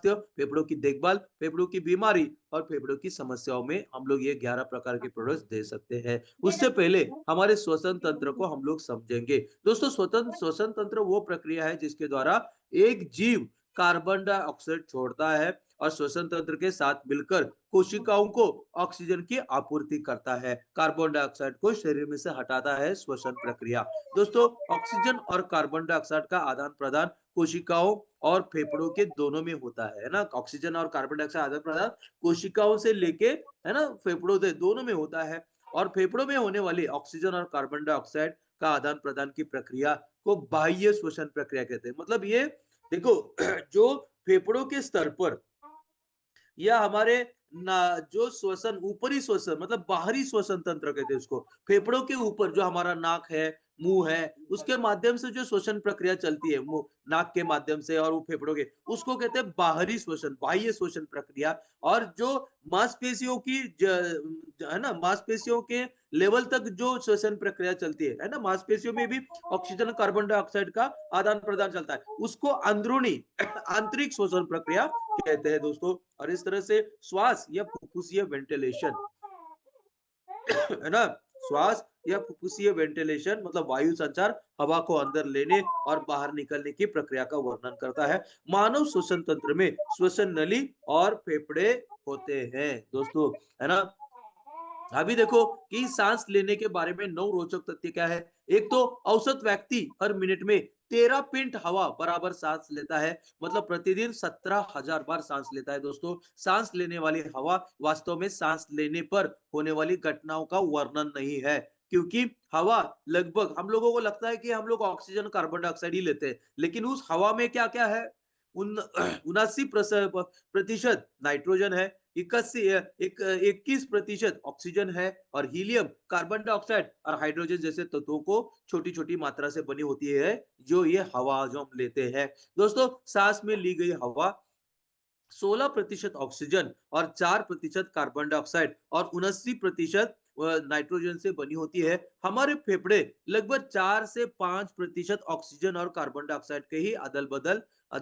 फेफड़ों की देखभाल, फेफड़ों की बीमारी और फेफड़ों की समस्याओं में हम लोग ये 11 प्रकार के प्रोडक्ट्स दे सकते हैं। उससे पहले हमारे श्वसन तंत्र को हम लोग समझेंगे। दोस्तों, श्वसन तंत्र वो प्रक्रिया है जिसके द्वारा एक जीव कार्बन डाइऑक्साइड छोड़ता है और श्वसन तंत्र के साथ मिलकर कोशिकाओं को ऑक्सीजन की आपूर्ति करता है। कार्बन डाइऑक्साइड को शरीर में से हटाता है श्वसन प्रक्रिया। दोस्तों, ऑक्सीजन और कार्बन डाइऑक्साइड का आदान प्रदान कोशिकाओं और फेफड़ों के दोनों में होता है ना। ऑक्सीजन और कार्बन डाइऑक्साइड आदान प्रदान कोशिकाओं से लेके, है ना, फेफड़ों से दोनों में होता है। और फेफड़ों में होने वाली ऑक्सीजन और कार्बन डाइऑक्साइड का आदान प्रदान की प्रक्रिया को बाह्य श्वसन प्रक्रिया कहते हैं। मतलब ये देखो, जो फेफड़ों के स्तर पर या हमारे ना, जो श्वसन ऊपरी श्वसन मतलब बाहरी श्वसन तंत्र कहते हैं उसको, फेफड़ों के ऊपर जो हमारा नाक है, मुंह है, उसके माध्यम से जो श्वसन प्रक्रिया चलती है, मुंह नाक के माध्यम से और वो फेफड़ों के, उसको कहते हैं बाहरी श्वसन, बाह्य श्वसन प्रक्रिया। और जो मांसपेशियों की है ना, मांसपेशियों के लेवल तक जो श्वसन प्रक्रिया चलती है ना, मांसपेशियों में भी ऑक्सीजन कार्बन डाइऑक्साइड का आदान प्रदान चलता है, उसको अंदरूनी आंतरिक श्वसन प्रक्रिया कहते हैं दोस्तों। और इस तरह से श्वास या फुफ्फुसीय वेंटिलेशन, है ना, श्वास या फुफ्फुसीय वेंटिलेशन मतलब वायु संचार हवा को अंदर लेने और बाहर निकलने की प्रक्रिया का वर्णन करता है। मानव श्वसन तंत्र में श्वसन नली और फेफड़े होते हैं दोस्तों, है ना। अभी देखो कि सांस लेने के बारे में 9 रोचक तथ्य क्या है। एक तो औसत व्यक्ति हर मिनट में 13 पिंट हवा बराबर सांस लेता है, मतलब प्रतिदिन 17,000 बार सांस लेता है दोस्तों। सांस लेने वाली हवा वास्तव में सांस लेने पर होने वाली घटनाओं का वर्णन नहीं है, क्योंकि हवा लगभग, हम लोगों को लगता है कि हम लोग ऑक्सीजन कार्बन डाइऑक्साइड ही लेते हैं, लेकिन उस हवा में क्या क्या है, उन 79% नाइट्रोजन है, 21% ऑक्सीजन है और हीलियम, कार्बन डाइऑक्साइड और हाइड्रोजन जैसे तत्वों को छोटी छोटी मात्रा से बनी होती है, जो ये हवा जो हम लेते हैं। दोस्तों, सांस में ली गई हवा 16% ऑक्सीजन और 4% कार्बन डाइऑक्साइड और 79% नाइट्रोजन से बनी होती है। हमारे फेफड़े लगभग 4 से 5% ऑक्सीजन और कार्बन डाइऑक्साइड के ही अदल बदल है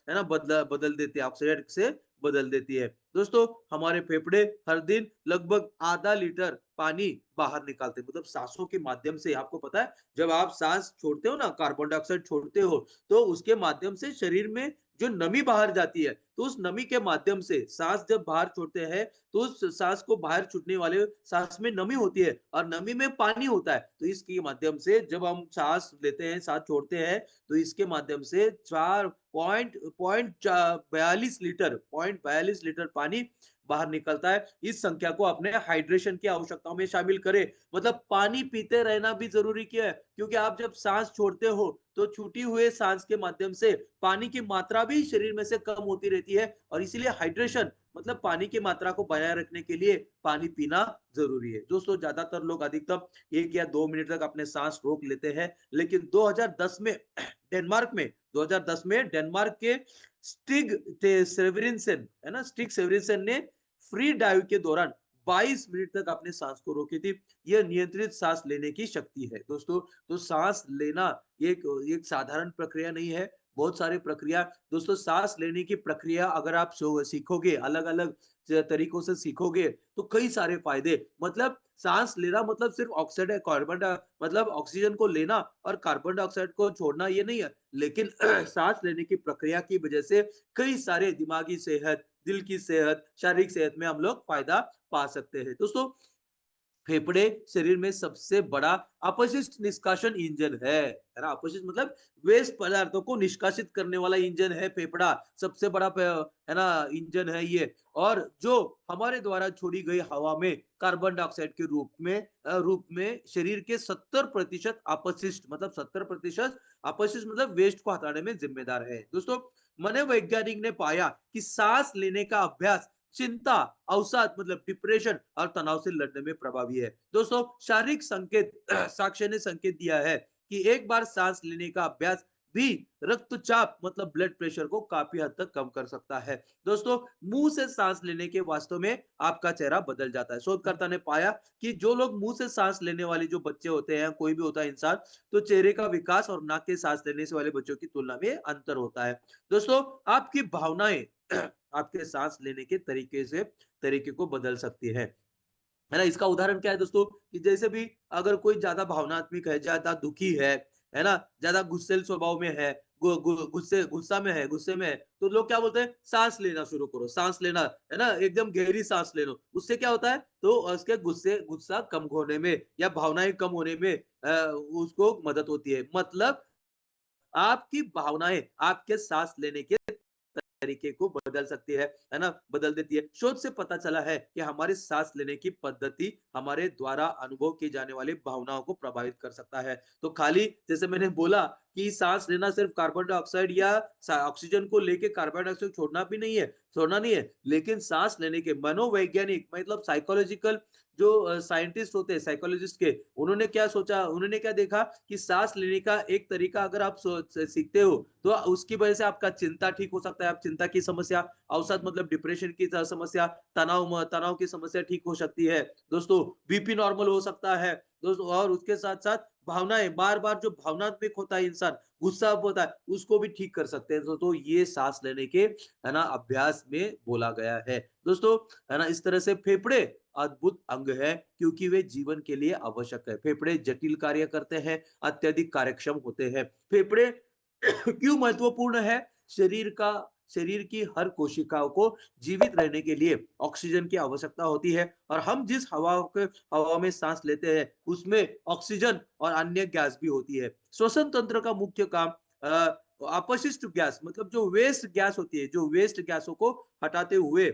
ना, बदल बदल देते हैं, ऑक्सीजन से बदल देती है। दोस्तों, हमारे फेफड़े हर दिन लगभग आधा लीटर पानी बाहर निकालते हैं, मतलब सांसों के माध्यम से। आपको पता है, जब आप सांस छोड़ते हो ना, कार्बन डाइऑक्साइड छोड़ते हो, तो उसके माध्यम से शरीर में जो नमी बाहर जाती है, तो उस नमी के माध्यम से सांस जब बाहर छोड़ते हैं, तो उस सांस को बाहर छूटने वाले सांस में नमी होती है और नमी में पानी होता है। तो इसके माध्यम से जब हम सांस लेते हैं, सांस छोड़ते हैं, तो इसके माध्यम से 4.42 लीटर पानी बाहर निकलता है। इस संख्या को अपने हाइड्रेशन की आवश्यकताओं में शामिल करें। मतलब पानी पीते रहना भी जरूरी क्यों है, क्योंकि आप जब सांस छोड़ते हो तो छूटी हुए सांस के माध्यम से पानी की मात्रा भी शरीर में से कम होती रहती है, और इसीलिए हाइड्रेशन मतलब पानी की मात्रा को बनाए रखने के लिए पानी पीना जरूरी है दोस्तों। ज्यादातर लोग अधिकतम 1 या 2 मिनट तक अपने सांस रोक लेते हैं, लेकिन 2010 में डेनमार्क में 2010 में डेनमार्क के स्टिग सेवेरिनसन, है ना, स्टिग सेवेरिनसन ने फ्री डाइव के दौरान 22 मिनट तक अपने सांस को रोकी थी। यह नियंत्रित सांस लेने की शक्ति है दोस्तों। तो सांस लेना एक एक साधारण प्रक्रिया नहीं है, बहुत सारी प्रक्रिया। दोस्तों, सांस लेने की प्रक्रिया अगर आप सीखोगे, अलग अलग तरीकों से सीखोगे, तो कई सारे फायदे, मतलब सांस लेना मतलब सिर्फ ऑक्सीजन मतलब ऑक्सीजन को लेना और कार्बन डाइऑक्साइड को छोड़ना ये नहीं है, लेकिन सांस लेने की प्रक्रिया की वजह से कई सारे दिमागी सेहत, दिल की सेहत, शारीरिक सेहत में हम लोग फायदा पा सकते हैं दोस्तों। फेफड़े शरीर में सबसे बड़ा अपशिष्ट निष्कासन इंजन है ना। अपशिष्ट मतलब वेस्ट पदार्थों को निष्कासित करने वाला इंजन है फेफड़ा, सबसे बड़ा है ना इंजन है ये। और जो हमारे द्वारा छोड़ी गई हवा में कार्बन डाइऑक्साइड के रूप में शरीर के 70% अपशिष्ट, मतलब 70% अपशिष्ट मतलब वेस्ट को हटाने में जिम्मेदार है दोस्तों। मनोवैज्ञानिक ने पाया कि सांस लेने का अभ्यास चिंता, अवसाद मतलब डिप्रेशन और तनाव से लड़ने में प्रभावी है दोस्तों। शारीरिक संकेत साक्ष्य ने संकेत दिया है कि एक बार सांस लेने का अभ्यास भी रक्तचाप मतलब ब्लड प्रेशर को काफी हद तक कम कर सकता है दोस्तों। मुंह से सांस लेने के वास्तव में आपका चेहरा बदल जाता है। शोधकर्ता ने पाया कि जो लोग मुंह से सांस लेने वाले जो बच्चे होते हैं, कोई भी होता है इंसान, तो चेहरे का विकास और नाक के सांस लेने से वाले बच्चों की तुलना में अंतर होता है दोस्तों। आपकी भावनाएं आपके सांस लेने के तरीके को बदल सकती है ना? इसका उदाहरण क्या है दोस्तों कि जैसे भी अगर कोई ज़्यादा भावनात्मक है, ज़्यादा दुखी है ना? ज़्यादा गुस्सैल स्वभाव में है, गु गु गुस्से में है, तो लोग क्या बोलते हैं? साँस लेना शुरू करो, साँस लेना, है ना? एकदम गहरी साँस ले लो। उससे क्या होता है? तो उसके गुस्सा कम होने में या भावनाएँ कम होने में उसको मदद होती है। मतलब आपकी भावनाएँ आपके साँस लेने के तरीके को बदल सकती है ना? बदल देती है। शोध से पता चला है कि हमारी सांस लेने की पद्धति हमारे द्वारा अनुभव की जाने वाली भावनाओं को प्रभावित कर सकता है। तो खाली जैसे मैंने बोला कि सांस लेना सिर्फ कार्बन डाइऑक्साइड या ऑक्सीजन को लेके कार्बन डाइऑक्साइड छोड़ना नहीं है, लेकिन सांस लेने के मनोवैज्ञानिक मतलब साइकोलॉजिकल जो साइंटिस्ट होते हैं, साइकोलॉजिस्ट के, उन्होंने क्या देखा कि सांस लेने का एक तरीका अगर आप सीखते हो तो उसकी वजह से आपका चिंता ठीक हो सकता है। आप चिंता की समस्या, अवसाद मतलब डिप्रेशन की समस्या, तनाव की समस्या ठीक हो सकती है। दोस्तों बीपी नॉर्मल हो सकता है। दोस्तों और उसके साथ-साथ भावनाएँ बार-बार जो भावनात्मक होता है इंसान, गुस्सा होता है, उसको भी ठीक कर सकते हैं। तो ये साँस लेने के है ना अभ्यास में बोला गया है। दोस्तों है ना इस तरह से फेफड़े अद्भुत अंग है क्योंकि वे जीवन के लिए आवश्यक है। फेफड़े जटिल कार्य करते हैं, अत्यधिक कार्यक्षम होते हैं। फेफड़े क्यों महत्वपूर्ण है? शरीर की हर कोशिकाओं को जीवित रहने के लिए ऑक्सीजन की आवश्यकता होती है और हम जिस हवा में सांस लेते हैं उसमें ऑक्सीजन और अन्य गैस भी होती है। श्वसन तंत्र का मुख्य काम अपशिष्ट गैस मतलब जो वेस्ट गैस होती है, जो वेस्ट गैसों को हटाते हुए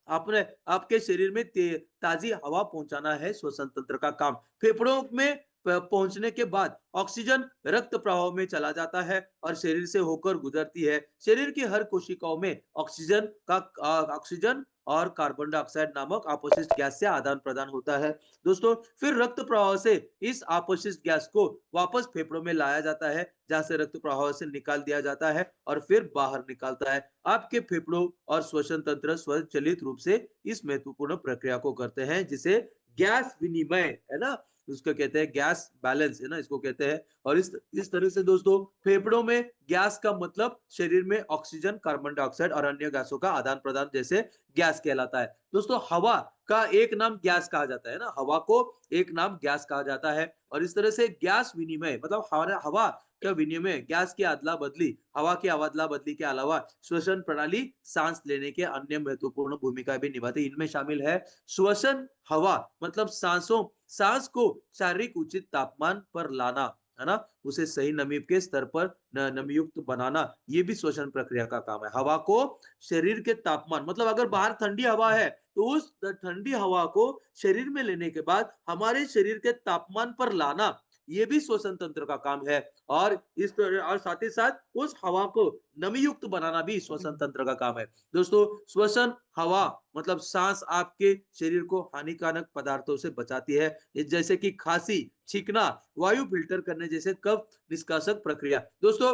अपने आपके शरीर में ताजी हवा पहुंचाना है श्वसन तंत्र का काम। फेफड़ों में पहुंचने के बाद ऑक्सीजन रक्त प्रवाह में चला जाता है और शरीर से होकर गुजरती है। शरीर की हर कोशिकाओं में ऑक्सीजन और कार्बन डाइऑक्साइड नामक अपशिष्ट गैस से आदान प्रदान होता है। दोस्तों फिर रक्त प्रवाह से इस अपशिष्ट गैस को वापस फेफड़ों में लाया जाता है जहां से रक्त प्रवाह से निकाल दिया जाता है और फिर बाहर निकालता है। आपके फेफड़ों और श्वसन तंत्र स्वचालित रूप से इस महत्वपूर्ण प्रक्रिया को करते हैं जिसे गैस विनिमय है ना उसको कहते हैं गैस बैलेंस है ना इसको कहते हैं और इस तरह से दोस्तों फेफड़ों में गैस का मतलब शरीर में ऑक्सीजन कार्बन डाइऑक्साइड और अन्य गैसों का आदान प्रदान जैसे गैस कहलाता है। दोस्तों हवा का एक नाम गैस कहा जाता है ना हवा को एक नाम गैस कहा जाता है और इस तरह से गैस विनिमय मतलब हवा का विनिमय गैस की अदला बदली हवा की अदला बदली के अलावा श्वसन प्रणाली सांस लेने के अन्य महत्वपूर्ण भूमिका भी निभाती है। इनमें शामिल है श्वसन हवा मतलब सांस को शारीरिक उचित तापमान पर लाना है ना उसे सही नमी के स्तर पर नमीयुक्त बनाना ये भी श्वसन प्रक्रिया का काम है। हवा को शरीर के तापमान मतलब अगर बाहर ठंडी हवा है तो उस ठंडी हवा को शरीर में लेने के बाद हमारे शरीर के तापमान पर लाना ये भी श्वसन तंत्र का काम है और इस तरह और साथ ही साथ उस हवा को नमी युक्त बनाना भी श्वसन तंत्र का काम है। दोस्तों श्वसन हवा मतलब सांस आपके शरीर को हानिकारक पदार्थों से बचाती है जैसे कि खांसी छींकना वायु फिल्टर करने जैसे कफ निष्कासक प्रक्रिया। दोस्तों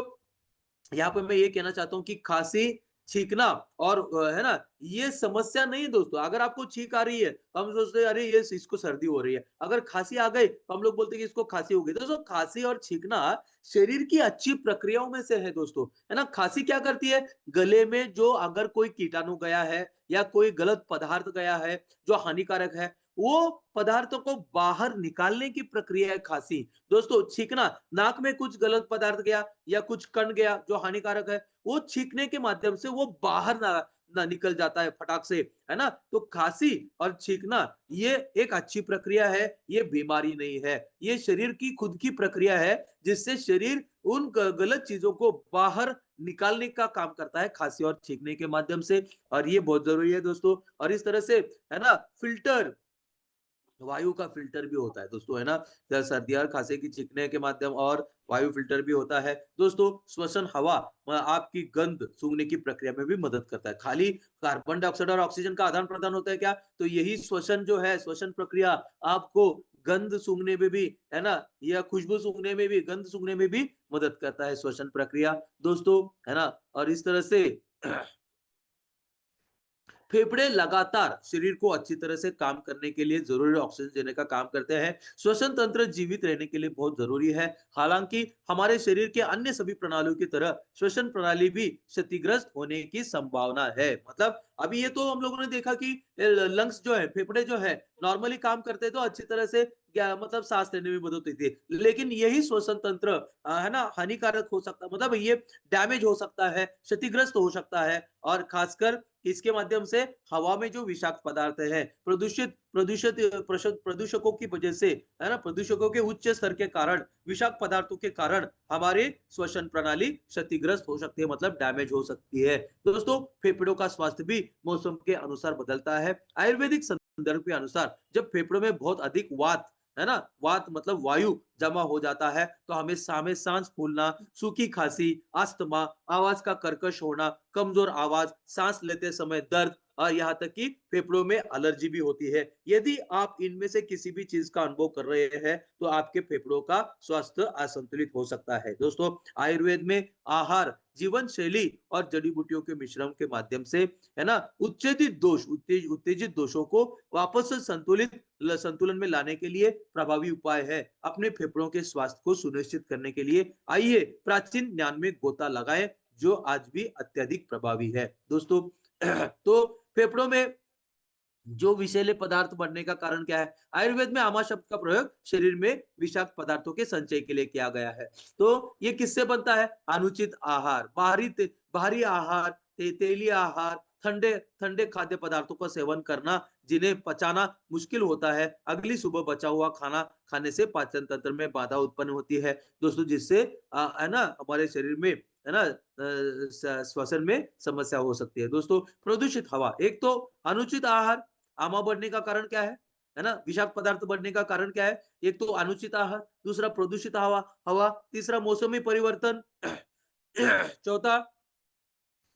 यहाँ पे मैं ये कहना चाहता हूँ कि खांसी, छींकना और है ना, ये समस्या नहीं है दोस्तों। अगर आपको छींक आ रही है, तो हम सोचते हैं अरे ये इसको सर्दी हो रही है। अगर खांसी आ गई, तो हम लोग बोलते हैं कि इसको खांसी हो गई। दोस्तों खांसी और छींकना शरीर की अच्छी प्रक्रियाओं में से है दोस्तों, है ना? खांसी क्या करती है? गले में जो अगर कोई कीटाणु गया है या कोई गलत पदार्थ गया है, जो हानिकारक है, वो पदार्थों को बाहर निकालने की प्रक्रिया है खांसी। दोस्तों छींकना, नाक में कुछ गलत पदार्थ गया या कुछ कण गया जो हानिकारक है वो छींकने के माध्यम से वो बाहर ना निकल जाता है फटाक से है ना तो खांसी और छींकना ये एक अच्छी प्रक्रिया है ये बीमारी नहीं है ये शरीर की खुद की प्रक्रिया है जिससे शरीर उन गलत चीजों को बाहर निकालने का काम करता है खांसी और छींकने के माध्यम से और ये बहुत जरूरी है दोस्तों और इस तरह से है ना फिल्टर वायु का फिल्टर भी होता है दोस्तों है ना सर्दी और खांसी की छींकने के माध्यम और वायु फिल्टर भी होता है दोस्तों श्वसन हवा आपकी गंध सूंघने की प्रक्रिया में भी मदद करता है खाली कार्बन डाइऑक्साइड और ऑक्सीजन का आदान प्रदान होता है क्या तो यही श्वसन जो है श्वसन प्रक्रिया आपको गंध सूंघने में भी है ना या खुशबू सूंघने में भी गंध सूंघने में भी मदद करता है श्वसन प्रक्रिया दोस्तों है ना और इस तरह से फेफड़े लगातार शरीर को अच्छी तरह से काम करने के लिए जरूरी ऑक्सीजन देने का काम करते हैं। श्वसन तंत्र जीवित रहने के लिए बहुत जरूरी है। हालांकि हमारे शरीर के अन्य सभी प्रणालियों की तरह श्वसन प्रणाली भी क्षतिग्रस्त होने की संभावना है। मतलब अभी ये तो हम लोगों ने देखा कि लंग्स जो है, फेफड़े जो है, नॉर्मली काम करते तो अच्छी तरह से क्या मतलब सांस लेने में मदद होती थी, लेकिन यही श्वसन तंत्र है ना हानिकारक हो सकता, मतलब ये डैमेज हो सकता है, क्षतिग्रस्त हो सकता है। और खासकर इसके माध्यम से हवा में जो विषाक्त पदार्थ हैं, प्रदूषित प्रदूषित प्रदूषकों की वजह से, है ना, प्रदूषकों के उच्च स्तर के कारण, विषाक्त पदार्थों के कारण हमारे श्वसन प्रणाली क्षतिग्रस्त हो सकती है, मतलब डैमेज हो सकती है। दोस्तों, फेफड़ों का स्वास्थ्य भी मौसम के अनुसार बदलता है। आयुर्वेदिक संदर्भ के अनुसार जब फेफड़ों में बहुत अधिक वात, है ना, वात मतलब वायु जमा हो जाता है, तो हमें सांस फूलना, सूखी खांसी, अस्थमा, आवाज का कर्कश होना, कमजोर आवाज, सांस लेते समय दर्द और यहाँ तक कि फेफड़ों में एलर्जी भी होती है। यदि आप इनमें से किसी भी चीज का अनुभव कर रहे हैं, तो आपके फेफड़ों का स्वास्थ्य असंतुलित हो सकता है। दोस्तों, आयुर्वेद में आहार, जीवन शैली और जड़ी बूटियों के मिश्रण के माध्यम से, है ना, उत्तेजित दोषों को वापस से संतुलन में लाने के लिए प्रभावी उपाय है। अपने फेफड़ों के स्वास्थ्य को सुनिश्चित करने के लिए आइए प्राचीन ज्ञान में गोता लगाएं, जो आज भी अत्यधिक प्रभावी है। दोस्तों, तो फेफड़ों में जो विषैले पदार्थ बढ़ने का कारण क्या है? आयुर्वेद में आमा शब्द का प्रयोग शरीर में विषाक्त पदार्थों के संचय के लिए किया गया है। तो ये किससे बनता है? अनुचित आहार, बाहरी आहार, तेली आहार, ठंडे ठंडे खाद्य पदार्थों का सेवन करना, जिन्हें पचाना मुश्किल होता है। अगली सुबह बचा हुआ खाना खाने से पाचन तंत्र में बाधा उत्पन्न होती है। दोस्तों, जिससे है ना, हमारे शरीर में, है ना, श्वसन में समस्या हो सकती है। दोस्तों, प्रदूषित हवा, एक तो अनुचित आहार, आमा बढ़ने का कारण क्या है ना, विषाक्त पदार्थ बढ़ने का कारण क्या है? एक तो अनुचित आहार, दूसरा प्रदूषित हवा हवा, तीसरा मौसमी परिवर्तन, चौथा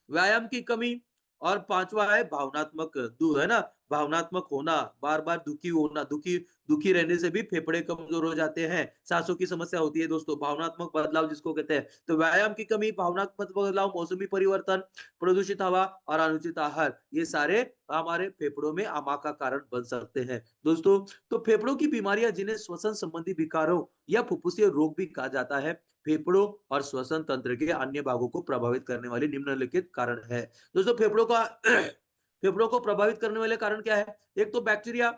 व्यायाम की कमी, और पांचवा है भावनात्मक है ना, भावनात्मक होना, बार बार दुखी होना, दुखी दुखी रहने से भी फेफड़े कमजोर हो जाते हैं, सांसों की समस्या होती है। दोस्तों, भावनात्मक बदलाव जिसको कहते हैं, तो व्यायाम की कमी, भावनात्मक बदलाव, मौसमी परिवर्तन, प्रदूषित हवा और अनुचित आहार, ये सारे हमारे फेफड़ों में आमा का कारण बन सकते हैं। दोस्तों, तो फेफड़ों की बीमारियां, जिन्हें श्वसन संबंधी विकारों या फुफ्फुसीय रोग भी कहा जाता है, फेफड़ों और श्वसन तंत्र के अन्य भागों को प्रभावित करने वाले निम्नलिखित कारण है। दोस्तों, फेफड़ों का फेफड़ों को प्रभावित करने वाले कारण क्या है? एक तो बैक्टीरिया,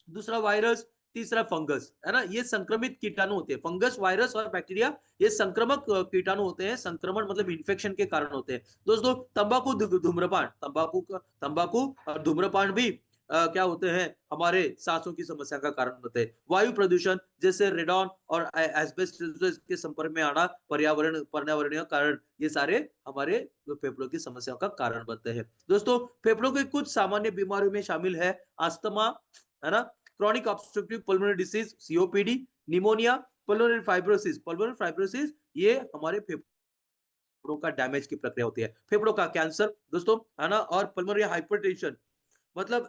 दूसरा वायरस, तीसरा फंगस, है ना, ये संक्रमित कीटाणु होते हैं। फंगस, वायरस और बैक्टीरिया, ये संक्रमक कीटाणु होते हैं। संक्रमण मतलब इन्फेक्शन के कारण होते हैं। दोस्तों, तंबाकू, धूम्रपान, तंबाकू और धूम्रपान भी क्या होते हैं, हमारे सांसों की समस्या का कारण होते हैं। वायु प्रदूषण, जैसे रेडॉन और एस्बेस्टोस के संपर्क में आना, पर्यावरणीय कारण, ये सारे हमारे फेफड़ों की समस्याओं का कारण बनते हैं। दोस्तों, फेफड़ों की कुछ सामान्य बीमारियों में शामिल है अस्थमा, है ना, chronic obstructive pulmonary disease, COPD, pneumonia, pulmonary fibrosis, ये हमारे फेफड़ों का डैमेज की प्रक्रिया होती है। फेफड़ों का कैंसर, दोस्तों, है ना, और पल्मोनरी हाइपरटेंशन, मतलब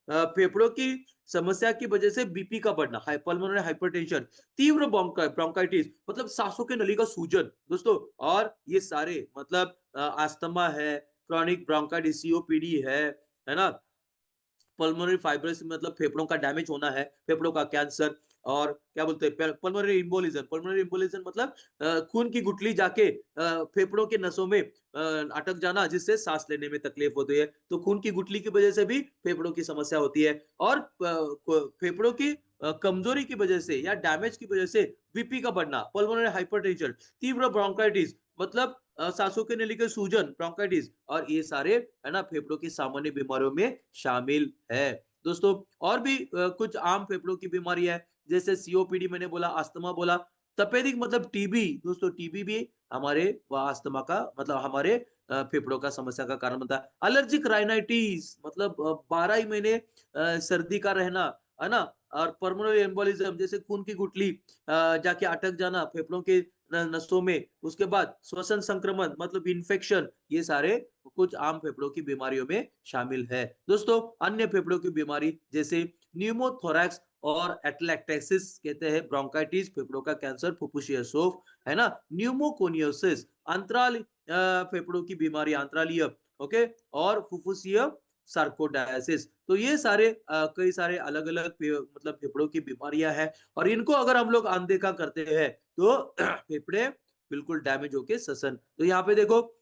फेफड़ों की समस्या की वजह से बीपी का बढ़ना, पल्मोनरी हाइपरटेंशन, तीव्र ब्रोंकाइटिस, मतलब सांसों की नली का सूजन। दोस्तों, और ये सारे मतलब अस्थमा है, क्रॉनिक ब्रोंकाइटिस, सीओपीडी है ना, पल्मोनरी फाइब्रोसिस मतलब फेफड़ों का डैमेज होना है, फेफड़ों का कैंसर, और क्या बोलते हैं, पल्मोनरी एम्बोलिज्म मतलब खून की गुठली जाके फेफड़ों के नसों में अटक जाना, जिससे सांस लेने में तकलीफ होती है। तो खून की गुठली की वजह से भी फेफड़ों की समस्या होती है। और फेफड़ों की कमजोरी की वजह से या डैमेज की वजह से बीपी का बढ़ना, पल्मोनरी हाइपरटेंशन, तीव्र ब्रोंकाइटिस मतलब सांसों के नली के सूजन, ब्रोंकाइटिस, और ये सारे, है ना, फेफड़ों की सामान्य बीमारियों में शामिल है। दोस्तों, और भी कुछ आम फेफड़ों की बीमारी है, जैसे सीओपीडी मैंने बोला, अस्थमा बोला, तपेदिक मतलब टीबी। दोस्तों, टीबी भी हमारे अस्थमा का मतलब हमारे फेफड़ों का समस्या का कारण बनता है। एलर्जिक राइनाइटिस मतलब 12 ही महीने सर्दी का रहना, है ना, और पर्मनरी एम्बोलिज्म, जैसे खून की गुठली जाके अटक जाना फेफड़ों के नसों में, उसके बाद श्वसन संक्रमण मतलब इन्फेक्शन, ये सारे कुछ आम फेफड़ों की बीमारियों में शामिल है। दोस्तों, अन्य फेफड़ों की बीमारी जैसे न्यूमोथोरैक्स और एटलैक्टेसिस कहते हैं, ब्रोंकाइटिस, फेफड़ों का कैंसर, फुफ्फुसीय शोफ, है ना, न्यूमोकोनियोसिस, अंतराल फेफड़ों की बीमारी, अंतरालीय ओके, और फुफ्फुसीय सार्कोइडासिस। तो ये सारे कई सारे अलग-अलग मतलब फेफड़ों की बीमारियां हैं, और इनको अगर हम लोग अनदेखा करते हैं तो फेफड़े बिल्कुल डैमेज होके ससन। तो यहाँ पे देखो,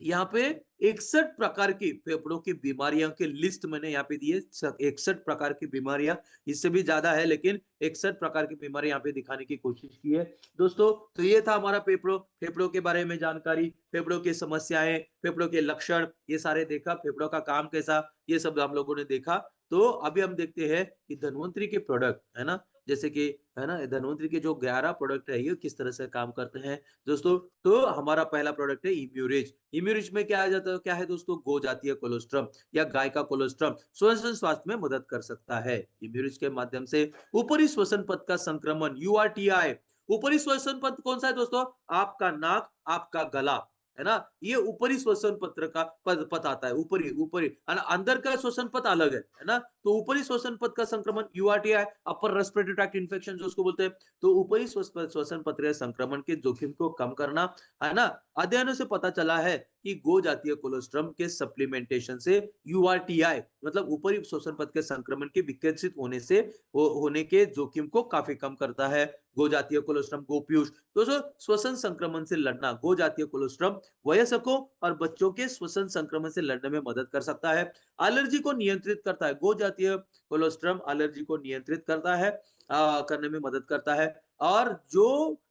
यहाँ पे 61 प्रकार की फेफड़ों की बीमारियों की लिस्ट मैंने यहाँ पे दी है। 61 प्रकार की बीमारियां, इससे भी ज्यादा है, लेकिन 61 प्रकार की बीमारी यहाँ पे दिखाने की कोशिश की है दोस्तों। तो ये था हमारा फेफड़ों फेफड़ों के बारे में जानकारी, फेफड़ों की समस्याएं, फेफड़ों के लक्षण, ये सारे देखा, फेफड़ों का काम कैसा, ये सब हम लोगों ने देखा। तो अभी हम देखते हैं कि धन्वंतरी के प्रोडक्ट है ना, जैसे कि है ना, धन्वंतरी के जो 11 प्रोडक्ट है ये किस तरह से काम करते हैं दोस्तों। तो हमारा पहला प्रोडक्ट है इम्यूरिज। इम्यूरिज में क्या आ जाता है, क्या है दोस्तों, गो जातीय कोलोस्ट्रम या गाय का कोलोस्ट्रम श्वसन स्वास्थ्य में मदद कर सकता है। इम्यूरिज के माध्यम से ऊपरी श्वसन पथ का संक्रमण, यूआरटीआई। ऊपरी श्वसन पथ कौन सा है दोस्तों, आपका नाक, आपका गला, है ना, ये ऊपरी श्वसन पत्र का पद पथ आता है, ऊपरी ऊपरी, अंदर का श्वसन पथ अलग है ना। तो ऊपरी श्वसन पथ का संक्रमण यूआरटीआई, अपर रेस्पिरेटरी ट्रैक्ट इन्फेक्शन जो उसको बोलते हैं। तो ऊपरी श्वसन पत्र संक्रमण के जोखिम को कम करना, है ना। अध्ययनों से पता चला है कि गो जातीय कोलोस्ट्रम के सप्लीमेंटेशन से यूआरटीआई मतलब ऊपरी श्वसन पथ के संक्रमण के विकसित होने से होने के जोखिम को काफी कम करता है। गो जातीय कोलोस्ट्रम, गोप्यूष दोस्तों, श्वसन संक्रमण से लड़ना, गो जातीय कोलोस्ट्रम वयस्कों और बच्चों के श्वसन संक्रमण से लड़ने में मदद कर सकता है। एलर्जी को नियंत्रित करता है, गो जातीय कोलोस्ट्रम एलर्जी को नियंत्रित करता है, करने में मदद करता है। और जो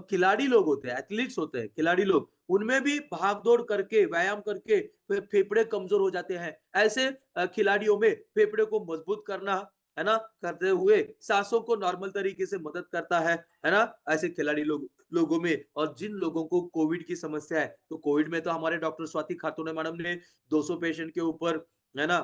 खिलाड़ी लोग होते हैं, एथलीट्स होते हैं, खिलाड़ी लोग, उनमें भी भाग दौड़ करके, व्यायाम करके फेफड़े कमजोर हो जाते हैं। ऐसे खिलाड़ियों में फेफड़े को मजबूत करना, है ना, करते हुए सांसों को नॉर्मल तरीके से मदद करता है ना, ऐसे खिलाड़ी लोगों में। और जिन लोगों को कोविड की समस्या है, तो कोविड में तो हमारे डॉक्टर स्वाति खातून मैडम ने 200 पेशेंट के ऊपर, है ना,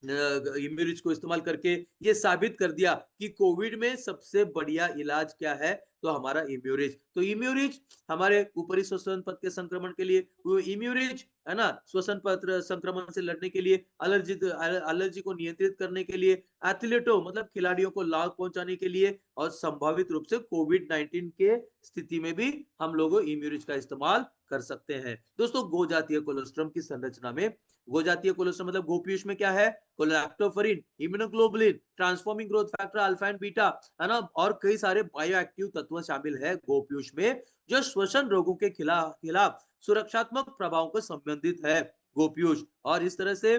इम्यूरिज को इस्तेमाल करके ये साबित कर दिया कि कोविड में सबसे बढ़िया इलाज क्या है, तो हमारा इम्यूरिज। तो इम्यूरिज हमारे ऊपरी श्वसन पथ के संक्रमण के लिए, वो इम्यूरिज, है ना, श्वसन पथ संक्रमण से लड़ने के लिए, एलर्जी को नियंत्रित करने के लिए, एथलीटों मतलब खिलाड़ियों को लाभ पहुंचाने के लिए, और संभावित रूप से कोविड 19 के स्थिति में भी हम लोग इम्यूरिज का इस्तेमाल कर सकते हैं दोस्तों। गो जातीय कोलोस्ट्रम की संरचना में, गो जातीय कोलोस्ट्रम मतलब गोपीयूष में क्या है, lactoferrin, immunoglobulin, transforming growth factor alpha and beta, है ना, और कई सारे बायोएक्टिव तत्व शामिल है गोपीयूष में, जो श्वसन रोगों के खिलाफ सुरक्षात्मक प्रभावों को संबंधित है गोपीयूष। और इस तरह से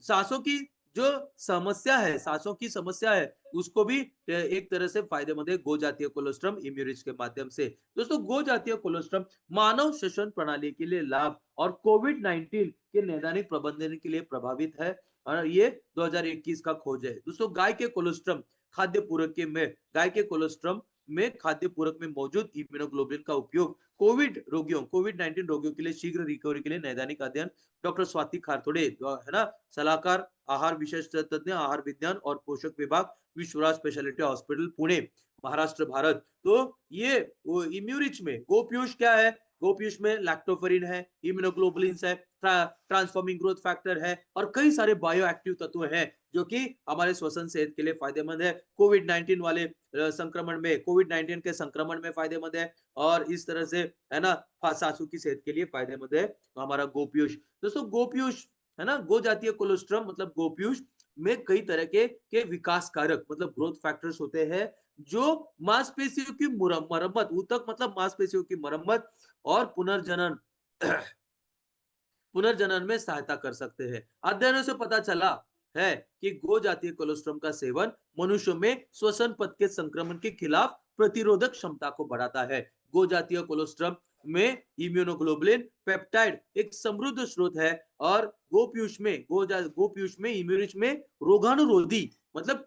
सांसों की जो समस्या है, सांसों की समस्या है, उसको भी एक तरह से फायदेमंद है गो जातीय कोलोस्ट्रम इम्यूरिज के माध्यम से। दोस्तों, गो जातीय कोलोस्ट्रम मानव श्वसन प्रणाली के लिए लाभ और कोविड 19 के नैदानिक प्रबंधन के लिए प्रभावित है, और ये 2021 का खोज है दोस्तों। गाय के कोलोस्ट्रम खाद्य पूरक के में, गाय के कोलोस्ट्रम में खाद्य पूरक में मौजूद इम्यूनोग्लोबुलिन का उपयोग कोविड 19 रोगियों के लिए शीघ्र रिकवरी के लिए नैदानिक अध्ययन, डॉक्टर स्वाति खारतोड़े है ना, सलाहकार आहार विशेष तज्ञ, आहार विज्ञान और पोषक विभाग, विश्वराज स्पेशलिटी हॉस्पिटल पुणे, महाराष्ट्र, भारत। तो ये वो इम्यूरिच में गोपीयूष क्या है, गोपीयूष में लैक्टोफेरिन है, इम्यूनोग्लोबुलिन है, ट्रांसफॉर्मिंग ग्रोथ फैक्टर है, और कई सारे बायो एक्टिव तत्व हैं जो कि हमारे श्वसन सेहत के लिए फायदेमंद है। कोविड 19 वाले संक्रमण में, कोविड 19 के संक्रमण में फायदेमंद है, और इस तरह से, है ना, सासू की सेहत के लिए फायदेमंद है तो हमारा गोपीयूष। दोस्तों, गोपीयूष, है ना, गो जातीय कोलोस्ट्रम मतलब गोपीयूष में कई तरह के विकास कारक मतलब ग्रोथ फैक्टर्स होते हैं, जो मांसपेशियों की मरम्मत, ऊतक मतलब मांसपेशियों की मरम्मत और पुनर्जनन पुनर्जनन में सहायता कर सकते हैं। अध्ययनों से पता चला है कि गो जातीय कोलोस्ट्रम का सेवन मनुष्यों में श्वसन पथ के संक्रमण के खिलाफ प्रतिरोधक क्षमता को बढ़ाता है। गो जातीय कोलोस्ट्रम में इम्यूनोग्लोबुलिन पेप्टाइड एक समृद्ध स्रोत है, और गोपीयूष में इम्यूरिच में रोगाणुरोधी मतलब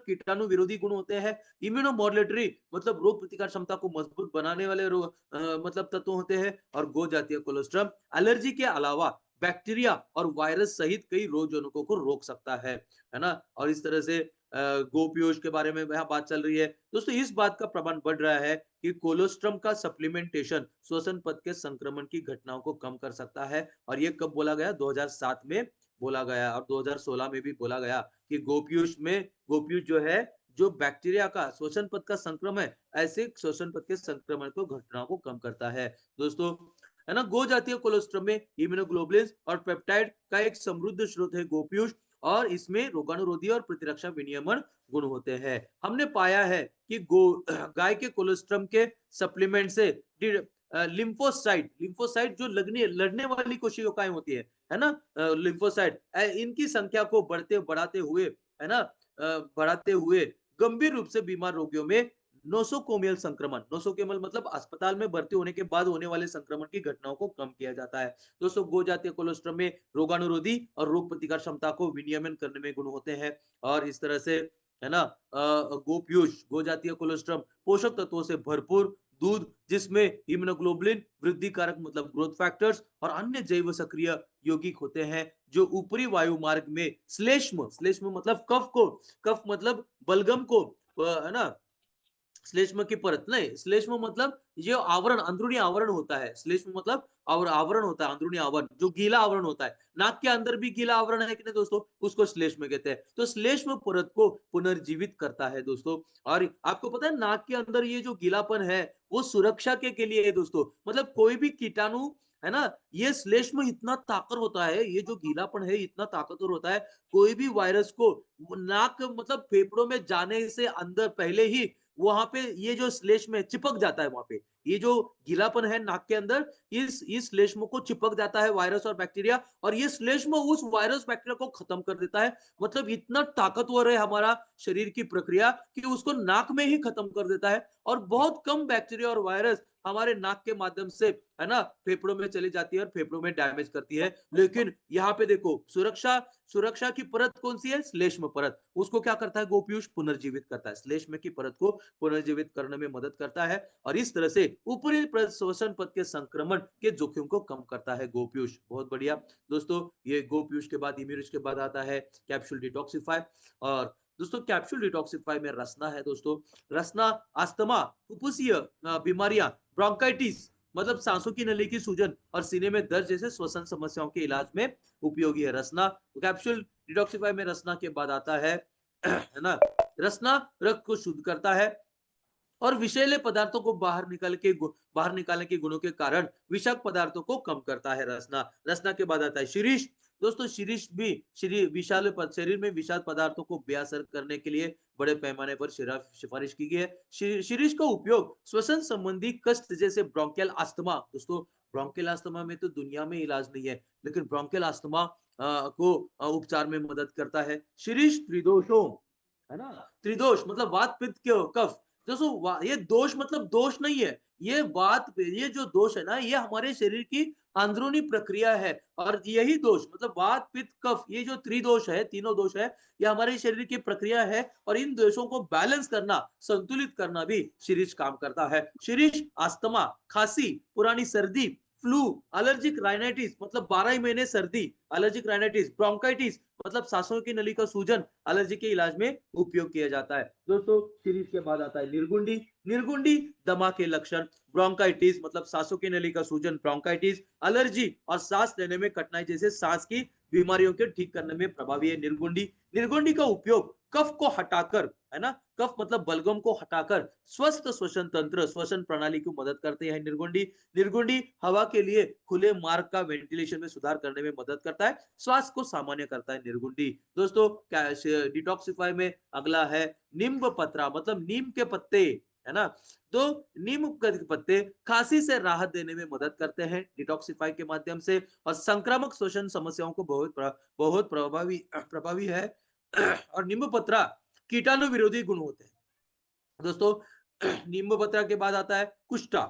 कीटाणु विरोधी गुण होते हैं। इम्यूनोमॉड्यूलेटरी मतलब रोग प्रतिकार क्षमता को मजबूत बनाने वाले मतलब तत्व होते हैं। और गो जातीय कोलोस्ट्रम एलर्जी के अलावा बैक्टीरिया और वायरस सहित कई रोग जनकों को रोक सकता है ना। और इस तरह से गोपीयूष के बारे में यहाँ बात चल रही है दोस्तों। इस बात का प्रमाण बढ़ रहा है कि कोलोस्ट्रम का सप्लीमेंटेशन श्वसन पथ के संक्रमण की घटनाओं को कम कर सकता है। और ये कब बोला गया, 2007 में बोला गया, और 2016 में भी बोला गया कि गोपीयूष जो है, जो बैक्टीरिया का श्वसन पथ का संक्रमण है, ऐसे श्वसन पथ के संक्रमण को घटनाओं को कम करता है दोस्तों। है ना। गो जातीय कोलोस्ट्रम में इम्यूनोग्लोबुलिन और पेप्टाइड का एक समृद्ध स्रोत है गोपीयूष, और इसमें रोगाणुरोधी और प्रतिरक्षा विनियमन गुण होते हैं। हमने पाया है कि गो गाय के कोलोस्ट्रम के सप्लीमेंट से लिम्फोसाइट लिम्फोसाइट जो लगने लड़ने वाली कोशिकाएं होती है ना, लिम्फोसाइट इनकी संख्या को बढ़ाते हुए, है ना, बढ़ाते हुए गंभीर रूप से बीमार रोगियों में नोसोकोमियल संक्रमण, नोसोकोमियल मतलब अस्पताल में भर्ती होने के बाद होने वाले संक्रमण की घटनाओं को कम किया जाता है। दोस्तों, गो जातीय कोलोस्ट्रम में रोगाणुरोधी और रोग प्रतिकार क्षमता को विनियमन करने में गुण होते हैं, और इस तरह से, है ना, गोपीयूष गो जातीय कोलोस्ट्रम पोषक तत्वों से भरपूर दूध, जिसमें इम्यूनोग्लोबुलिन, वृद्धि कारक मतलब ग्रोथ फैक्टर्स और अन्य जैव सक्रिय यौगिक होते हैं, जो ऊपरी वायु मार्ग में श्लेष्म श्लेष्म मतलब कफ मतलब बलगम को, है ना, श्लेष्म की परत नहीं, श्लेष्म मतलब ये आवरण, अंदरूनी आवरण होता है। श्लेष्म मतलब आवरण होता है, अंदरूनी आवरण जो गीला आवरण होता है। नाक के अंदर भी गीला आवरण है कि नहीं दोस्तों, उसको श्लेष्म कहते हैं। तो श्लेष्म परत को पुनर्जीवित करता है दोस्तों। और आपको पता है नाक के अंदर ये जो गीलापन है वो सुरक्षा के लिए है दोस्तों। मतलब कोई भी कीटाणु, है ना, ये श्लेष्म इतना ताकत होता है, ये जो गीलापन है इतना ताकतवर होता है, कोई भी वायरस को नाक मतलब फेफड़ों में जाने से अंदर पहले ही वहां पे ये जो श्लेष्म है चिपक जाता है। वहां पे ये जो गीलापन है नाक के अंदर, इस श्लेष्म को चिपक जाता है वायरस और बैक्टीरिया, और ये श्लेष्म उस वायरस बैक्टीरिया को खत्म कर देता है। मतलब इतना ताकतवर है हमारा शरीर की प्रक्रिया कि उसको नाक में ही खत्म कर देता है, और बहुत कम बैक्टीरिया और वायरस हमारे नाक के माध्यम से, है ना, फेफड़ों में चली जाती है और फेफड़ों में डैमेज करती है। लेकिन यहाँ पे देखो, सुरक्षा सुरक्षा की परत कौन सी है? श्लेष्म परत। उसको क्या करता है गोपीयूष? पुनर्जीवित करता है। श्लेष्म की परत को पुनर्जीवित करने में मदद करता है, और इस तरह से ऊपरी श्वसन पथ के संक्रमण के जोखिम को कम करता है गोपीयूष। बहुत बढ़िया दोस्तों, ये गोपीयूष के बाद इम्यूरिश के बाद आता है कैप्सूल डिटॉक्सिफाई। और दोस्तों, कैप्सूल डिटॉक्सिफाई में रसना है दोस्तों। रसना अस्थमा, फुफ्फुसीय बीमारियां, ब्रोंकाइटिस मतलब सांसों की नली की सूजन और सीने में दर्द जैसे श्वसन समस्याओं के इलाज में उपयोगी है रसना। कैप्सूल डिटॉक्सिफाई में रसना के बाद आता है है ना, रसना रक्त को शुद्ध करता है और विषैले पदार्थों को बाहर निकालने के गुणों के कारण विषाक्त पदार्थों को कम करता है रसना। रसना के बाद आता है शिरीष। दोस्तों, शिरीष भी शरीर में विषाक्त पदार्थों को बेअसर करने के लिए बड़े पैमाने पर सिफारिश की गई है। शिरीष का उपयोग श्वसन संबंधी कष्ट जैसे ब्रोंकियल अस्थमा, दोस्तों ब्रोंकियल अस्थमा में तो दुनिया में इलाज नहीं है, लेकिन ब्रोंकियल अस्थमा को उपचार में मदद करता है। शिरीष त्रिदोषों, है ना, त्रिदोष मतलब वात पित्त कफ। दोस्तों ये दोष मतलब दोष नहीं है, ये ये जो दोष है ना, ये हमारे शरीर की अंदरूनी प्रक्रिया है, और यही दोष मतलब वात पित्त कफ, ये जो त्रिदोष है, तीनों दोष है, ये हमारे शरीर की प्रक्रिया है, और इन दोषों को बैलेंस करना, संतुलित करना भी शिरीष काम करता है। शिरीष अस्थमा, खांसी, पुरानी सर्दी, फ्लू, एलर्जिक राइनाइटिस मतलब 12 ही महीने सर्दी, एलर्जिक राइनाइटिस, ब्रोंकाइटिस मतलब सांसों की नली का सूजन, एलर्जी के इलाज में उपयोग किया जाता है। दोस्तों, सीरीज के बाद आता है निर्गुंडी। निर्गुंडी दमा के लक्षण, ब्रोंकाइटिस मतलब सांसों की नली का सूजन, ब्रोंकाइटिस, एलर्जी और सांस लेने में कठिनाई जैसे सांस की बीमारियों के ठीक करने में प्रभावी है निर्गुंडी। निर्गुंडी का उपयोग कफ को हटाकर, है ना, कफ मतलब बलगम को हटाकर स्वस्थ श्वसन तंत्र, श्वसन प्रणाली की मदद करते हैं निर्गुंडी। निर्गुंडी हवा के लिए खुले मार्ग का वेंटिलेशन में सुधार करने में मदद करता है, श्वास को सामान्य करता है निर्गुंडी। दोस्तों, डिटॉक्सिफाई में अगला है नींब पत्रा मतलब नीम के पत्ते, है ना। तो नीम के पत्ते खांसी से राहत देने में मदद करते हैं डिटॉक्सिफाई के माध्यम से, और संक्रामक श्वसन समस्याओं को बहुत प्रभावी प्रभावी है। और नींबू पत्रा कीटाणु विरोधी गुण होते हैं दोस्तों। नींबू पत्रा के बाद आता है कुष्ठा।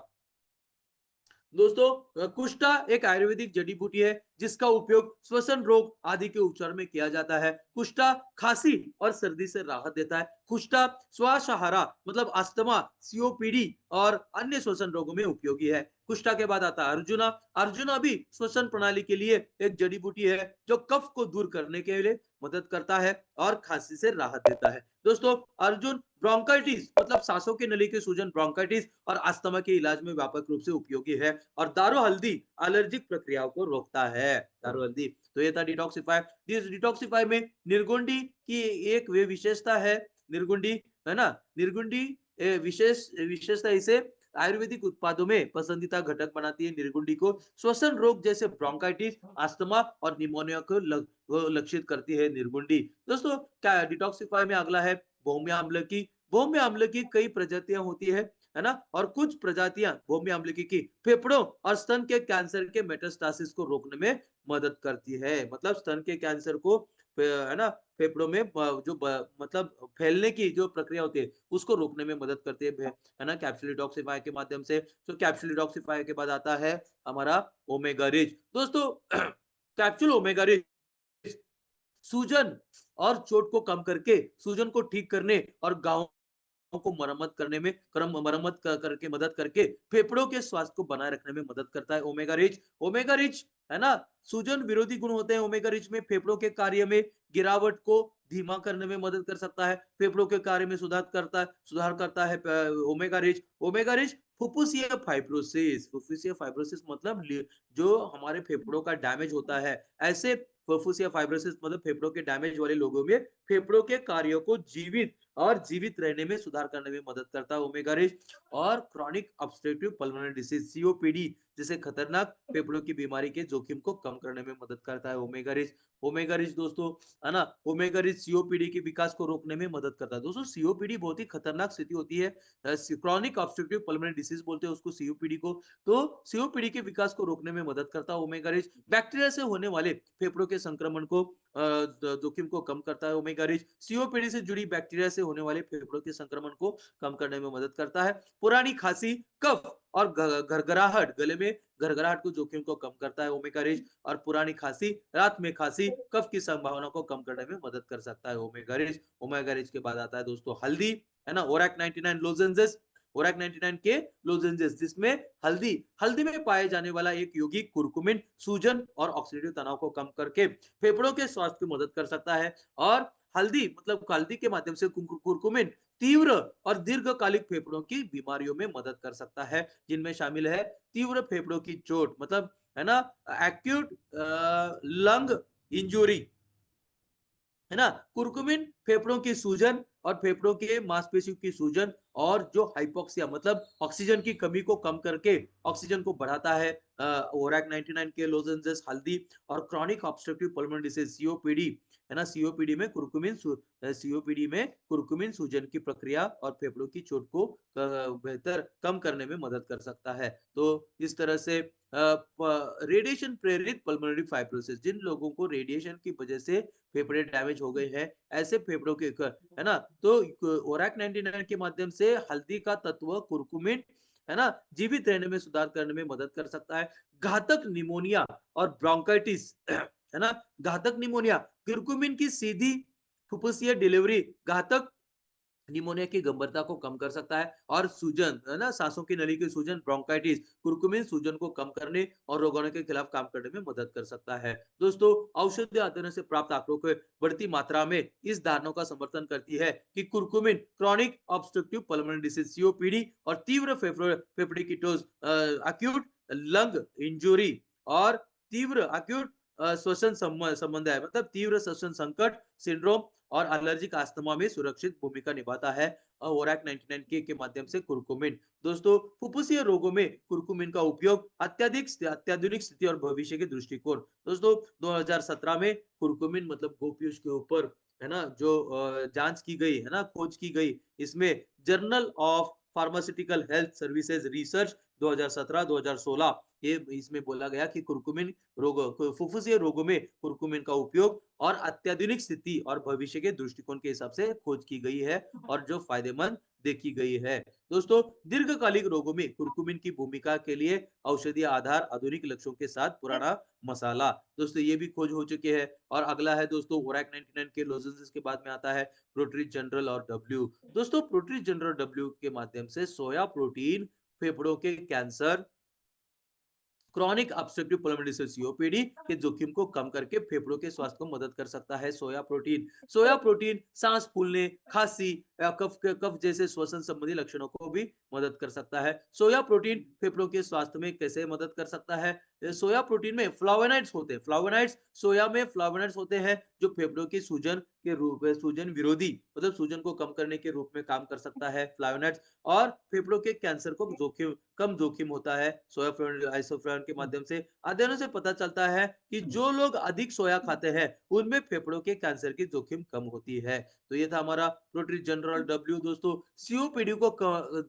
दोस्तों, कुष्ठा एक आयुर्वेदिक जड़ी बूटी है जिसका उपयोग श्वसन रोग आदि के उपचार में किया जाता है। कुष्ठा खांसी और सर्दी से राहत देता है। कुष्ठा श्वासहारा मतलब अस्थमा, सीओपीडी और अन्य श्वसन रोगों में उपयोगी है। कुष्ठा के बाद आता है अर्जुना। अर्जुना भी श्वसन प्रणाली के लिए एक जड़ी बूटी है जो कफ को दूर करने के लिए मदद करता है और खांसी से राहत देता है। दोस्तों, अर्जुन ब्रोंकाइटिस मतलब सांसों की नली के सूजन, ब्रोंकाइटिस और अस्थमा के इलाज में व्यापक रूप से उपयोगी है, और दारू हल्दी एलर्जिक प्रक्रियाओं को रोकता है। दारू हल्दी। तो ये था डिटॉक्सिफाई। इस डिटॉक्सिफाई में निर्गुंडी की एक वे विशेषता है, निर्गुंडी, है ना, निर्गुंडी विशेषता इसे आयुर्वेदिक उत्पादों में पसंदीदा घटक बनाती है निर्गुंडी को। श्वसन रोग जैसे ब्रोंकाइटिस, अस्थमा और निमोनिया को लक्षित करती है निर्गुंडी। दोस्तों क्या डिटॉक्सिफाई में अगला है भौम्य अम्ल की। भौम्य अम्ल की कई प्रजातियां होती है ना? और कुछ प्रजातियां भौम्य अम्ल की फेफड़ों और स्तन के कैंसर के मेटास्टासिस को रोकने में मदद करती है। मतलब स्तन के कैंसर को है ना फेफड़ों में मतलब फैलने की जो प्रक्रिया होती है उसको रोकने में मदद करती है ना कैप्सूल डिटॉक्सिफायर के माध्यम से। तो कैप्सूल डिटॉक्सिफायर के बाद आता है हमारा ओमेगा रिच। दोस्तों कैप्सूल ओमेगा रिच सूजन और चोट को कम करके सूजन को ठीक करने और गांव को मरम्मत करने में करके मदद करके फेफड़ों के स्वास्थ्य को बनाए रखने में मदद करता है ओमेगा रिच। ओमेगा रिच है ना सूजन विरोधी गुण होते हैं ओमेगा रिच में। फेफड़ों के कार्य में गिरावट को धीमा करने में मदद कर सकता है। फेफड़ों के कार्य में सुधार करता है ओमेगा रिच। ओमेगा रिच फुफ्फुसीय फाइब्रोसिस मतलब जो हमारे फेफड़ों का डैमेज होता है ऐसे फुफ्फुसीय फाइब्रोसिस मतलब फेफड़ों के डैमेज वाले लोगों में फेफड़ों के कार्यों को जीवित रहने में सुधार करने में मदद करता है ओमेगा रिच। और chronic obstructive pulmonary disease COPD जैसे खतरनाक फेफड़ों की बीमारी के जोखिम को कम करने में मदद करता है ओमेगा रिच। ओमेगा रिच दोस्तों है ना ओमेगा रिच सीओपीडी के विकास को रोकने में मदद करता है। दोस्तों सीओपीडी बहुत ही खतरनाक स्थिति होती है। क्रॉनिक ऑब्स्ट्रक्टिव पल्मोनरी डिसीज बोलते हैं उसको सीओपीडी को। तो सीओपीडी के विकास को रोकने में मदद करता है ओमेगा रिच। बैक्टीरिया से होने वाले फेफड़ों के संक्रमण को जोखिम को कम करता है ओमेगा रिच। सीओपीडी से जुड़ी बैक्टीरिया से होने वाले फेफड़ों के संक्रमण को कम करने में मदद करता है। पुरानी खांसी कफ और घरघराहट गले में घरघराहट को जोखिम को कम करता है ओमेगा रिच। और पुरानी खांसी रात में खांसी कफ की संभावना को कम करने में मदद कर सकता है ओमेगा रिच। ओमेगा रिच के बाद आता है दोस्तों हल्दी है ना ओरैक 99 लोजेंजेस। ओरैक 99 के लोजेंजेस जिसमें हल्दी हल्दी में पाए जाने वाला एक यौगिक कुरकुमिन सूजन और ऑक्सीडेटिव तनाव को कम करके फेफड़ों के स्वास्थ्य की मदद कर सकता है। और हल्दी के माध्यम से कुरकुमिन तीव्र और दीर्घकालिक फेफड़ों की बीमारियों में मदद कर सकता है जिनमें शामिल है तीव्र फेफड़ों की चोट मतलब है ना एक्यूट लंग इंजुरी है ना कुरकुमिन फेफड़ों की सूजन और फेफड़ों के मांसपेशियों की सूजन और जो हाइपोक्सिया मतलब ऑक्सीजन की कमी को कम करके ऑक्सीजन को बढ़ाता है ओरैक 99 के लोजेंजेस हल्दी। और chronic obstructive pulmonary disease COPD है ना सीओपीडी में कुरकुमिन सूजन की प्रक्रिया और फेफड़ों की चोट को बेहतर कम करने में मदद कर सकता है। तो इस तरह से रेडिएशन प्रेरित पल्मोनरी फाइब्रोसिस जिन लोगों को रेडिएशन की वजह से फेफड़े डैमेज हो गए हैं ऐसे फेफड़ों के है ना तो ओरैक 99 के माध्यम से हल्दी का तत्व कुरकुमिन है ना जीवित रहने में सुधार करने में मदद कर सकता है। घातक निमोनिया और ब्रोंकाइटिस है ना घातक निमोनिया कुरकुमिन की सीधी फुफ्फुसीय डिलीवरी घातक निमोनिया की गंभीरता को कम कर सकता है। और सूजन है ना सांसों की नली की सूजन ब्रोंकाइटिस कुरकुमिन सूजन को कम करने और रोगाणु के खिलाफ काम करने में मदद कर सकता है। दोस्तों औषधीय अध्ययनों से प्राप्त आंकड़ों के बढ़ती मात्रा में इस धारणा का समर्थन करती है कि curcumin chronic obstructive pulmonary disease COPD और तीव्र फेफड़े की टोज अक्यूट लंग इंजुरी और तीव्र अक्यूट श्वसन संबंध है मतलब तीव्र श्वसन संकट सिंड्रोम और एलर्जिक अस्थमा में सुरक्षित भूमिका निभाता है ओरैक 99 के माध्यम से कुरकुमिन। दोस्तों फुफ्फुसीय रोगों में कुरकुमिन का उपयोग अत्याधुनिक स्थिति और भविष्य के दृष्टिकोण। दोस्तों 2017 में कुरकुमिन मतलब गोपियों के ऊपर है ना जो जांच की गई है ना खोज की गई इसमें journal of pharmaceutical health services research 2017-2016 ये इसमें बोला गया कि कुरकुमिन फुफ्फुसीय रोगों में कुरकुमिन का उपयोग और अत्याधुनिक स्थिति और भविष्य के दृष्टिकोण के हिसाब से खोज की गई है और जो फायदेमंद देखी गई है। दोस्तों दीर्घकालिक रोगों में कुरकुमिन की भूमिका के लिए औषधीय आधार आधुनिक लक्ष्यों के साथ पुराना मसाला दोस्तों ये भी खोज हो चुके हैं। और अगला है दोस्तों ओरैक 99 के लोजेंसेस के बाद में आता है प्रोटीज जनरल और डब्ल्यू। दोस्तों प्रोटीज जनरल डब्ल्यू के माध्यम से सोया प्रोटीन फेफड़ों के cancer chronic obstructive pulmonary disease COPD के जोखिम को कम करके फेफड़ों के स्वास्थ्य को मदद कर सकता है। सोया प्रोटीन सांस फूलने खांसी या कफ जैसे श्वसन संबंधी लक्षणों को भी मदद कर सकता है। सोया प्रोटीन फेफड़ों के स्वास्थ्य में कैसे मदद कर सकता है सोया प्रोटीन में फ्लावोनाइड्स होते हैं। फ्लावोनाइड्स सोया में फ्लावोनाइड्स होते हैं जो फेफड़ों की सूजन के रूप में, सूजन विरोधी मतलब सूजन को कम करने के रूप में काम कर सकता है फ्लावोनॉइड्स, और फेफड़ों के कैंसर को कम जोखिम होता है सोया फ्लावोन आइसोफ्लावोन के माध्यम से। अध्ययनों से पता चलता है कि जो लोग अधिक सोया खाते हैं उनमें फेफड़ों के कैंसर की जोखिम कम होती है। तो ये था हमारा प्रोटीन जनरल डब्ल्यू। दोस्तों, सीओपीडी को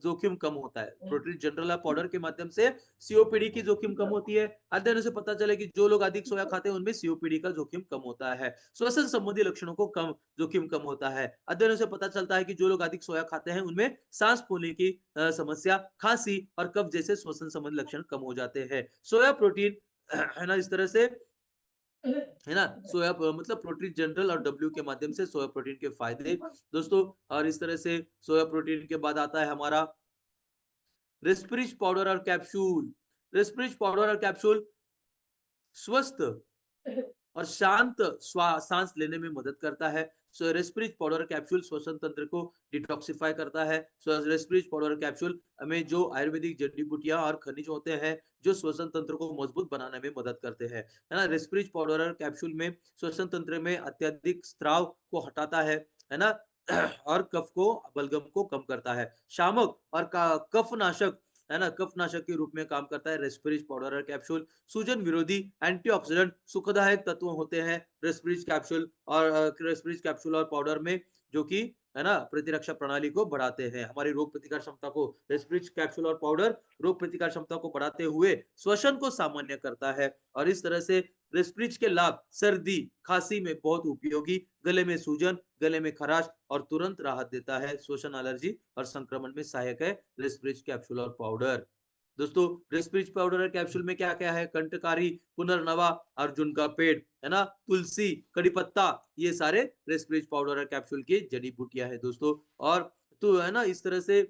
जोखिम कम होता है, प्रोटीन जनरल पाउडर के माध्यम से सीओपीडी की जोखिम कम होती है। अध्ययनों से पता चला कि जो लोग अधिक सोया खाते हैं उनमें सीओपीडी का जोखिम कम होता है। श्वसन संबंधी लक्षणों को कम जोखिम कम होता है। अध्ययनों से पता चलता है कि जो लोग अधिक सोया खाते हैं उनमें सांस फूलने की समस्या, खांसी और कफ जैसे श्वसन संबंधी लक्षण कम हो जाते हैं। सोया प्रोटीन है ना, इस तरह से है ना, सोया मतलब प्रोटीन जनरल और डब्ल्यू के माध्यम से सोया प्रोटीन के फायदे दोस्तों। और इस तरह से सोया प्रोटीन के बाद आता है हमारा रेस्पिरिज पाउडर और कैप्सूल। रेस्पिरिज पाउडर और कैप्सूल स्वस्थ और शांत सांस लेने में मदद करता है। रेस्पिरिज पाउडर कैप्सूल श्वसन तंत्र को डिटॉक्सिफाई करता है। रेस्पिरिज पाउडर कैप्सूल में जो आयुर्वेदिक जड़ी बूटियां और खनिज होते हैं जो श्वसन तंत्र को मजबूत बनाने में मदद करते हैं, है ना। रेस्पिरिज पाउडर और कैप्सूल में श्वसन तंत्र में अत्यधिक स्त्राव को हटाता है ना, और कफ को बलगम को कम करता है। शामक और कफनाशक, है ना, कफनाशक के रूप में काम करता है रेस्पिरिज पाउडर और कैप्सूल। सूजन विरोधी एंटीऑक्सीडेंट सुखदायक तत्व होते हैं रेस्पिरिज कैप्सूल और रेस्पिरिज कैप्सूल और पाउडर में, जो कि है ना प्रतिरक्षा प्रणाली को बढ़ाते हैं, हमारी रोग प्रतिकार क्षमता को। रेस्पिरिज कैप्सूल और पाउडर रोग प्रतिकार क्षमता को बढ़ाते हुए श्वसन को सामान्य करता है। और इस तरह से रेस्पिरिज के लाभ सर्दी खांसी में बहुत उपयोगी, गले में सूजन, गले में खराश और तुरंत राहत देता है, श्वसन एलर्जी और संक्रमण में सहायक है रेस्पिरिज कैप्सूल और पाउडर। दोस्तों, रेस्पिरिज पाउडर और कैप्सूल में क्या क्या है? कंटकारी, पुनर्नवा, अर्जुन का पेड़, है ना, तुलसी, कड़ी पत्ता, ये सारे रेस्पिरिज पाउडर और कैप्सूल की जड़ी बूटियां है दोस्तों। और तो है ना, इस तरह से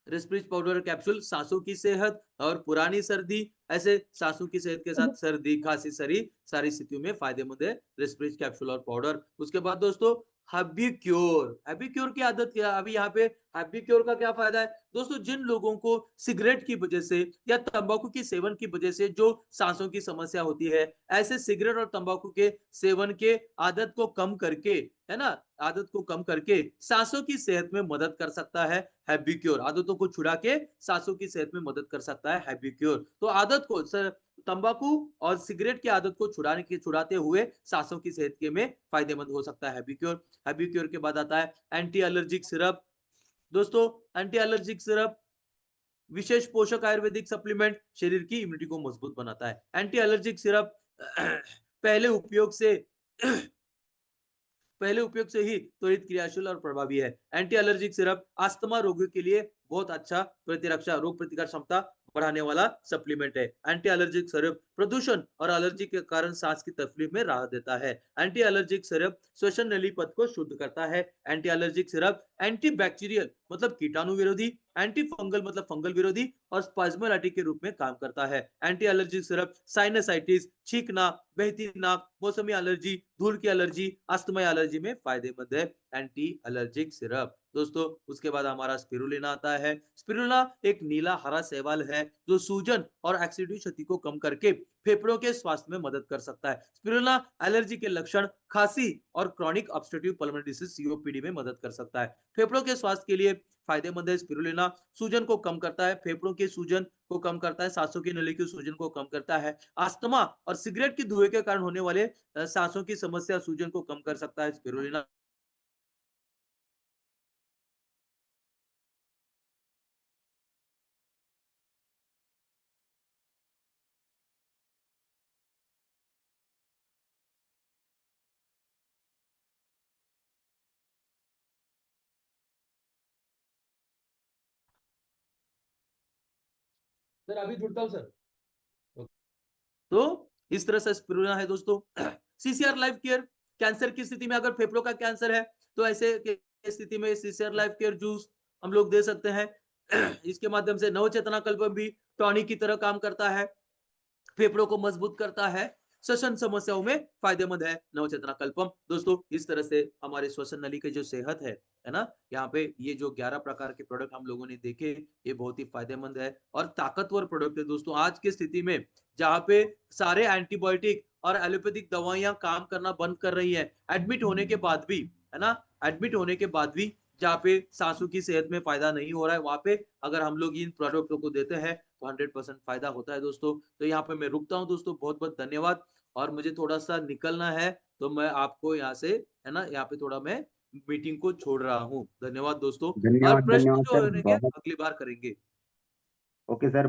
रेस्पिरिज पाउडर कैप्सूल सांसों की सेहत और पुरानी सर्दी, ऐसे सांसों की सेहत के साथ सर्दी खांसी सरी सारी स्थितियों में फायदेमंद है रेस्पिरिज कैप्सूल और पाउडर। उसके बाद दोस्तों, हैबिक्योर। हैबिक्योर की आदत क्या, अभी यहाँ पे हैबिक्योर का क्या फायदा है दोस्तों? जिन लोगों को सिगरेट की वजह से या तंबाकू की सेवन की वजह से जो सांसों की समस्या होती है, ऐसे सिगरेट और तंबाकू के सेवन के आदत को कम करके, है ना, आदत को कम करके सांसों की सेहत में मदद कर सकता है हैबिक्योर। आदतों को छुड़ा के सांसों की सेहत में मदद कर सकता है हैबिक्योर। तो आदत को तंबाकू और सिगरेट की आदत को छुड़ाते हुए सांसों की सेहत के में फायदेमंद हो सकता है हैबिक्योर। हैबिक्योर के बाद आता है एंटी एलर्जिक सिरप। दोस्तों, एंटी एलर्जिक सिरप विशेष पोषक आयुर्वेदिक सप्लीमेंट शरीर की इम्यूनिटी को मजबूत बनाता है। एंटी एलर्जिक सिरप पहले उपयोग से पहले उपयोग से ही त्वरित क्रियाशील और प्रभावी है। एंटी एलर्जिक सिरप अस्थमा रोगियों के लिए बहुत अच्छा प्रतिरक्षा रोग प्रतिकार क्षमता बढ़ाने वाला सप्लीमेंट है। एंटी एलर्जिक सिरप प्रदूषण और एलर्जी के कारण सांस की तकलीफ में राहत देता है। एंटी एलर्जिक सिरप श्वसन नली पथ को शुद्ध करता है। Anti allergic syrup anti bacterial मतलब कीटाणु विरोधी, एंटी फंगल मतलब फंगल विरोधी और स्पाज्मोलाइटिक के रूप में काम करता है। एंटी एलर्जिक सिरप साइनसाइटिस, छींकना, बहती नाक, मौसमी एलर्जी, धूल की एलर्जी, अस्थमा एलर्जी में फायदेमंद है एंटी एलर्जिक सिरप। दोस्तों, उसके बाद हमारा स्पिरुलिना आता है। स्पिरुलिना एक नीला हरा शैवाल है जो सूजन और ऑक्सीडेटिव क्षति को कम करके फेफड़ों के स्वास्थ्य में मदद कर सकता है। स्पिरुलिना एलर्जी के लक्षण खांसी और chronic obstructive pulmonary disease COPD में मदद कर सकता है। फेफड़ों के स्वास्थ्य के लिए फायदेमंद है स्पिरुलिना। सूजन को कम करता है, फेफड़ों के सूजन को कम करता है, सांसों की नली की सूजन को कम करता है। अस्थमा और सिगरेट की धुएं के कारण होने वाले सांसों की समस्या सूजन को कम कर सकता है स्पिरुलिना। सर अभी जुड़ता हूँ सर। तो इस तरह से स्पिरुलिना है दोस्तों। सीसीआर लाइफ केयर, कैंसर की स्थिति में अगर फेफड़ों का कैंसर है तो ऐसे के स्थिति में सीसीआर लाइफ केयर जूस हम लोग दे सकते हैं। इसके माध्यम से नवचेतना कल्पम भी टॉनिक की तरह काम करता है, फेफड़ों को मजबूत करता है, श्वसन समस्याओं में फायदेमंद है नवचेतना कल्पम। दोस्तों, इस तरह से हमारे श्वसन नली की जो सेहत है ना, यहाँ पे ये जो 11 प्रकार के प्रोडक्ट हम लोगों ने देखे, ये बहुत ही फायदेमंद है और ताकतवर प्रोडक्ट है दोस्तों। आज की स्थिति में जहाँ पे सारे एंटीबायोटिक और एलोपैथिक दवाइयाँ काम करना बंद कर रही हैं, एडमिट होने के बाद भी, है ना? एडमिट होने के बाद भी जहाँ पे साँसों की सेहत में फ़ायदा नहीं हो रहा है, वहाँ पे अगर हम लोग इन प्रोडक्टों को देते हैं, तो 100% फ़ायदा होता है दोस्तों। तो यहाँ पे मैं रुकता हूँ दोस्तों, बहुत-बहुत धन्यवाद और मुझे थोड़ा-सा निकलना है, तो मैं आपको यहाँ से, है ना, यहाँ पे थोड़ा मैं मीटिंग को छोड़ रहा हूँ। धन्यवाद दोस्तों और धन्यवाद, प्रश्न धन्यवाद जो सर। रहेंगे बहुत अगली बार करेंगे। Okay sir.